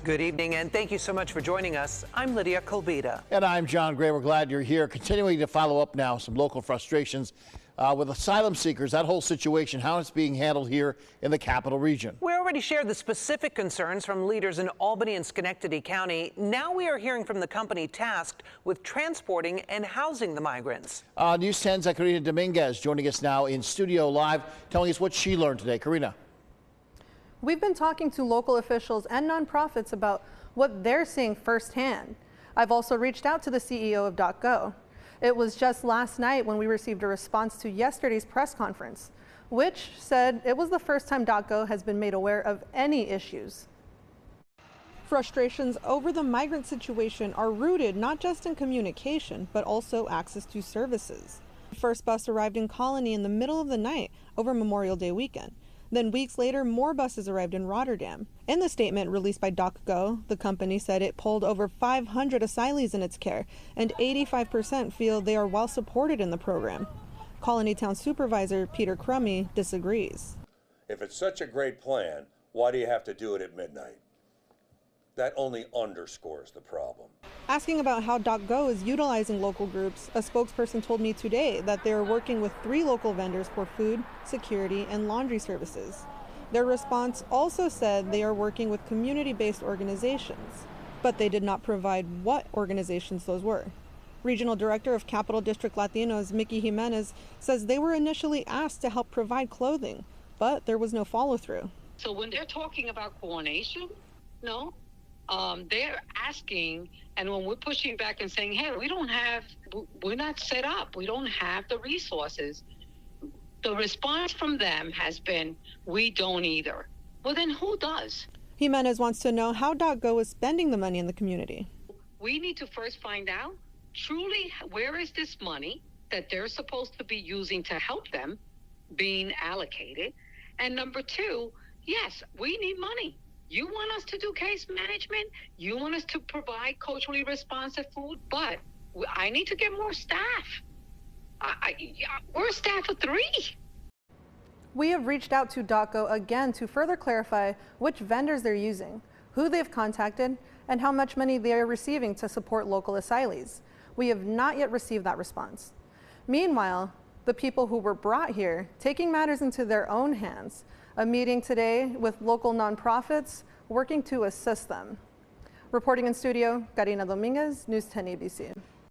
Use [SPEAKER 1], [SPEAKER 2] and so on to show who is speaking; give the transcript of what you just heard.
[SPEAKER 1] Good evening, and thank you so much for joining us. I'm Lydia Colbita.
[SPEAKER 2] And I'm John Gray. We're glad you're here. Continuing to follow up now some local frustrations with asylum seekers, that whole situation, how it's being handled here in the capital region.
[SPEAKER 1] We already shared the specific concerns from leaders in Albany and Schenectady County. Now we are hearing from the company tasked with transporting and housing the migrants.
[SPEAKER 2] News 10's Karina Dominguez joining us now in studio live, telling us what she learned today. Karina.
[SPEAKER 3] We've been talking to local officials and nonprofits about what they're seeing firsthand. I've also reached out to the CEO of DocGo. It was just last night when we received a response to yesterday's press conference, which said it was the first time DocGo has been made aware of any issues. Frustrations over the migrant situation are rooted not just in communication, but also access to services. The first bus arrived in Colony in the middle of the night over Memorial Day weekend. Then weeks later, more buses arrived in Rotterdam. In the statement released by DocGo, the company said it pulled over 500 asylees in its care, and 85% feel they are well supported in the program. Colony Town Supervisor Peter Crummy disagrees.
[SPEAKER 4] If it's such a great plan, why do you have to do it at midnight? That only underscores the problem.
[SPEAKER 3] Asking about how DocGo is utilizing local groups, a spokesperson told me today that they are working with 3 local vendors for food, security, and laundry services. Their response also said they are working with community-based organizations, but they did not provide what organizations those were. Regional Director of Capital District Latinos, Mickey Jimenez, says they were initially asked to help provide clothing, but there was no follow-through.
[SPEAKER 5] So when they're talking about coordination, no. They're asking, and when we're pushing back and saying, hey, we're not set up, we don't have the resources, the response from them has been, we don't either. Well, then who does?
[SPEAKER 3] Jimenez wants to know how DocGo is spending the money in the community.
[SPEAKER 5] We need to first find out truly where is this money that they're supposed to be using to help them being allocated. And number 2, yes, we need money. You want us to do case management, you want us to provide culturally responsive food, but I need to get more staff. We're a staff of 3.
[SPEAKER 3] We have reached out to DocGo again to further clarify which vendors they're using, who they've contacted, and how much money they are receiving to support local asylees. We have not yet received that response. Meanwhile, the people who were brought here taking matters into their own hands. A meeting today with local nonprofits working to assist them. Reporting in studio, Karina Dominguez, News 10 ABC.